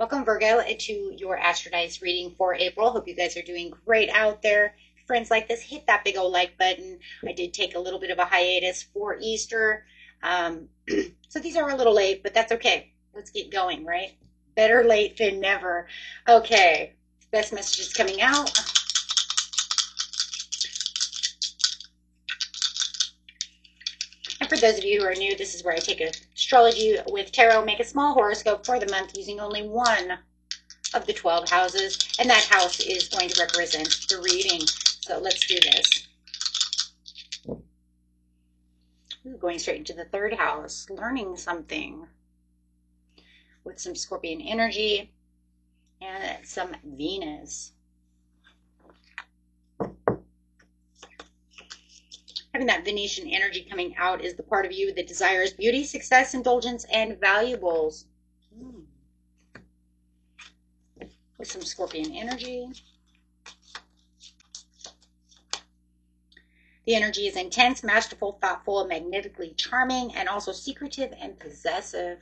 Welcome, Virgo, to your Astrodice reading for April. Hope you guys are doing great out there. Friends like this, hit that big old like button. I did take a little bit of a hiatus for Easter. Um, so these are a little late, but that's okay. Let's get going, right? Better late than never. Okay, best messages coming out. And for those of you who are new, this is where I take astrology with tarot, make a small horoscope for the month using only one of the 12 houses, and that house is going to represent the reading. So let's do this. Ooh, going straight into the third house, learning something with some Scorpion energy and some Venus. Having that Venetian energy coming out is the part of you that desires beauty, success, indulgence, and valuables. With some Scorpion energy. The energy is intense, masterful, thoughtful, magnetically charming, and also secretive and possessive.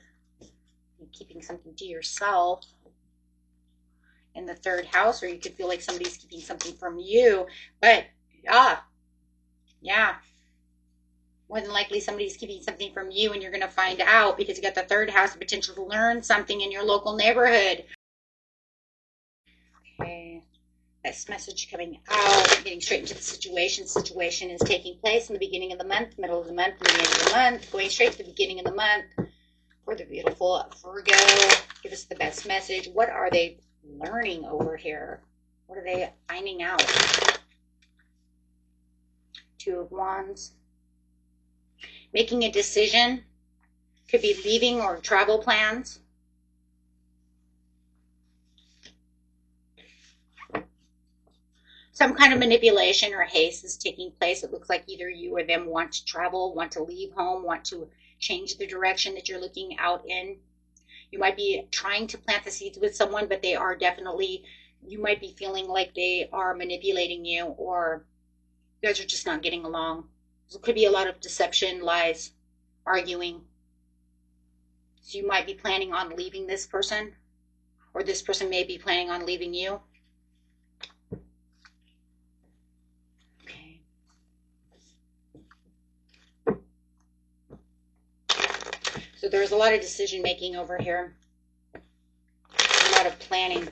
You're keeping something to yourself in the third house, or you could feel like somebody's keeping something from you. But, yeah. More than likely somebody's keeping something from you, and you're going to find out because you got the third house, the potential to learn something in your local neighborhood. Okay, best message coming out. Getting straight into the situation. Situation is taking place in the beginning of the month, middle of the month, and the end of the month. Going straight to the beginning of the month for the beautiful Virgo. Give us the best message. What are they learning over here? What are they finding out? Two of Wands. Making a decision. Could be leaving or travel plans. Some kind of manipulation or haste is taking place. It looks like either you or them want to travel, want to leave home, want to change the direction that you're looking out in. You might be trying to plant the seeds with someone, but they are definitely, you might be feeling like they are manipulating you, or you guys are just not getting along. So it could be a lot of deception, lies, arguing. So you might be planning on leaving this person, or this person may be planning on leaving you. So there's a lot of decision making over here, a lot of planning.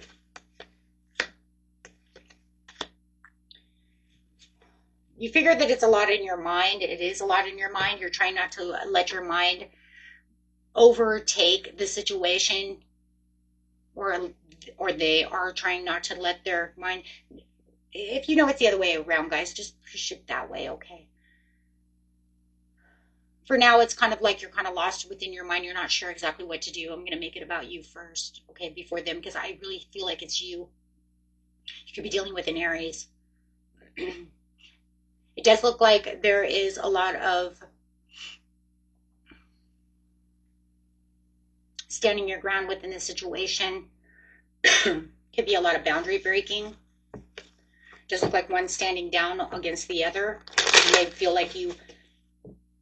You figure that it's a lot in your mind. It is a lot in your mind. You're trying not to let your mind overtake the situation, or they are trying not to let their mind. If you know it's the other way around, guys, just push it that way, okay? For now, it's kind of like you're kind of lost within your mind. You're not sure exactly what to do. I'm going to make it about you first, okay, before them, because I really feel like it's you. You could be dealing with an Aries. It does look like there is a lot of standing your ground within this situation. Could be a lot of boundary breaking. Does look like one standing down against the other. You may feel like you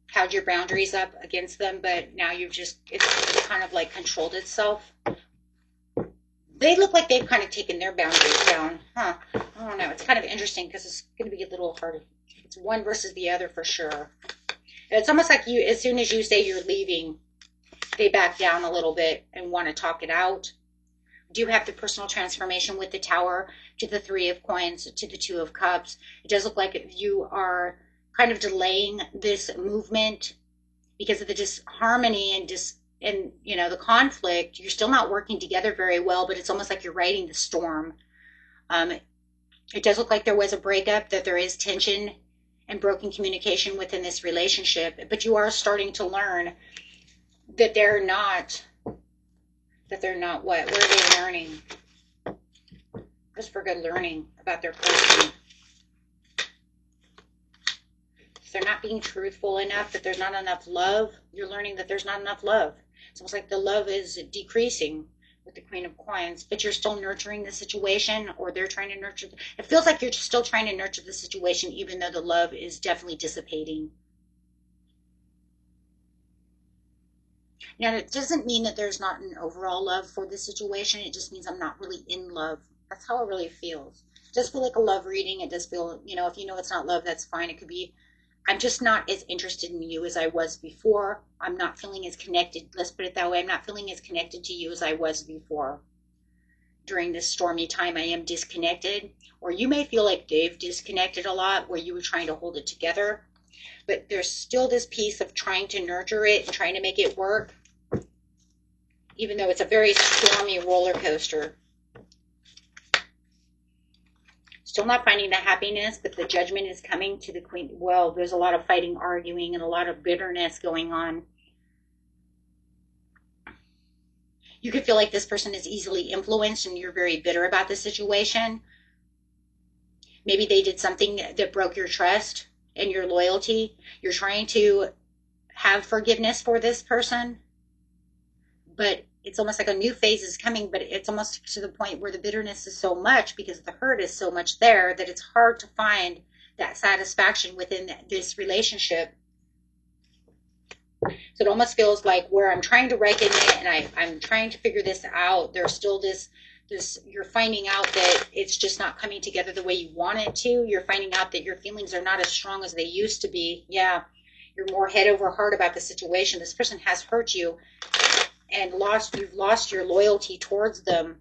held your boundaries up against them, but now you've it's kind of like controlled itself. They look like they've kind of taken their boundaries down. I don't know. It's kind of interesting because it's going to be a little hard. It's one versus the other for sure. It's almost like you, as soon as you say you're leaving, they back down a little bit and want to talk it out. Do you have the personal transformation with the Tower to the Three of Coins to the Two of Cups? It does look like you are kind of delaying this movement because of the disharmony and the conflict. You're still not working together very well, but it's almost like you're riding the storm. It does look like there was a breakup, that there is tension and broken communication within this relationship, but you are starting to learn that they're not what? What are they learning? Just for good learning about their person. If they're not being truthful enough, that there's not enough love, you're learning that there's not enough love. It's almost like the love is decreasing with the Queen of Coins, but you're still nurturing the situation, or they're trying to nurture. It feels like you're still trying to nurture the situation, even though the love is definitely dissipating. Now, it doesn't mean that there's not an overall love for the situation. It just means I'm not really in love. That's how it really feels. It does feel like a love reading. It does feel, if you know it's not love, that's fine. It could be, I'm just not as interested in you as I was before. I'm not feeling as connected. Let's put it that way. I'm not feeling as connected to you as I was before. During this stormy time, I am disconnected. Or you may feel like they've disconnected a lot where you were trying to hold it together. But there's still this piece of trying to nurture it and trying to make it work, even though it's a very stormy roller coaster. Still not finding the happiness, but the judgment is coming to the Queen. Well, there's a lot of fighting, arguing, and a lot of bitterness going on. You could feel like this person is easily influenced and you're very bitter about the situation. Maybe they did something that broke your trust and your loyalty. You're trying to have forgiveness for this person, but it's almost like a new phase is coming, but it's almost to the point where the bitterness is so much because the hurt is so much there that it's hard to find that satisfaction within this relationship. So it almost feels like where I'm trying to reckon it and I'm trying to figure this out, there's still this you're finding out that it's just not coming together the way you want it to. You're finding out that your feelings are not as strong as they used to be. Yeah, you're more head over heart about the situation. This person has hurt you and you've lost your loyalty towards them.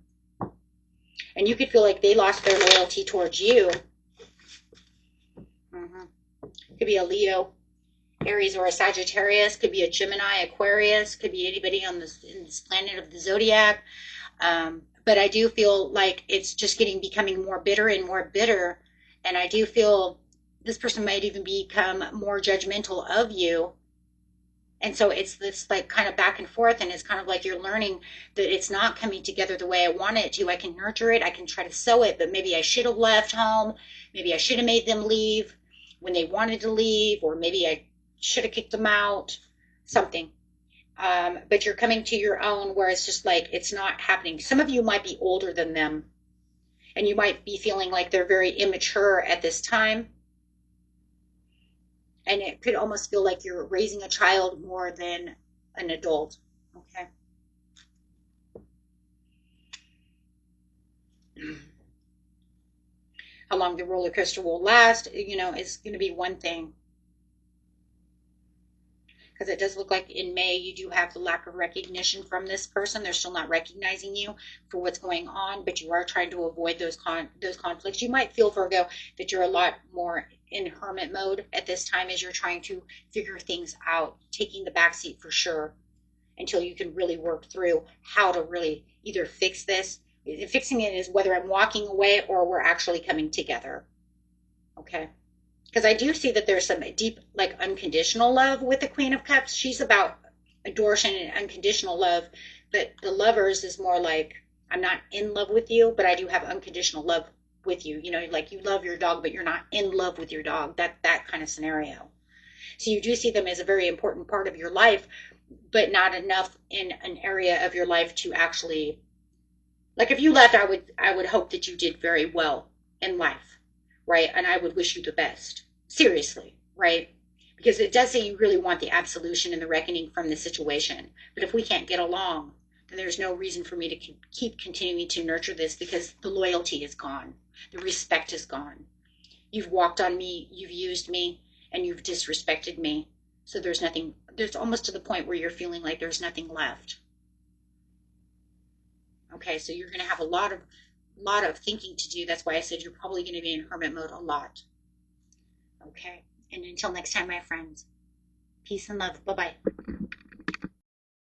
And you could feel like they lost their loyalty towards you. Could be a Leo, Aries, or a Sagittarius. Could be a Gemini, Aquarius. Could be anybody on in this planet of the zodiac. But I do feel like it's just becoming more bitter and more bitter. And I do feel this person might even become more judgmental of you. And so it's this like kind of back and forth, and it's kind of like you're learning that it's not coming together the way I want it to. I can nurture it, I can try to sow it, but maybe I should have left home. Maybe I should have made them leave when they wanted to leave, or maybe I should have kicked them out, something. But you're coming to your own where it's just like it's not happening. Some of you might be older than them, and you might be feeling like they're very immature at this time. And it could almost feel like you're raising a child more than an adult. Okay. How long the roller coaster will last, is going to be one thing. Because it does look like in May you do have the lack of recognition from this person. They're still not recognizing you for what's going on, but you are trying to avoid those conflicts. You might feel, Virgo, that you're a lot more in hermit mode at this time as you're trying to figure things out, taking the backseat for sure until you can really work through how to really either fix this. Fixing it is whether I'm walking away or we're actually coming together. Okay. Because I do see that there's some deep, like, unconditional love with the Queen of Cups. She's about adoration and unconditional love, but the Lovers is more like, I'm not in love with you, but I do have unconditional love with you. Like you love your dog, but you're not in love with your dog. That kind of scenario. So you do see them as a very important part of your life, but not enough in an area of your life to actually, like, if you left, I would hope that you did very well in life, right? And I would wish you the best. Seriously, right? Because it does say you really want the absolution and the reckoning from the situation. But if we can't get along, then there's no reason for me to keep continuing to nurture this because the loyalty is gone. The respect is gone. You've walked on me, you've used me, and you've disrespected me. So there's almost to the point where you're feeling like there's nothing left. Okay, so you're going to have a lot of thinking to do. That's why I said you're probably going to be in hermit mode a lot. Okay, and until next time, my friends, peace and love. Bye-bye.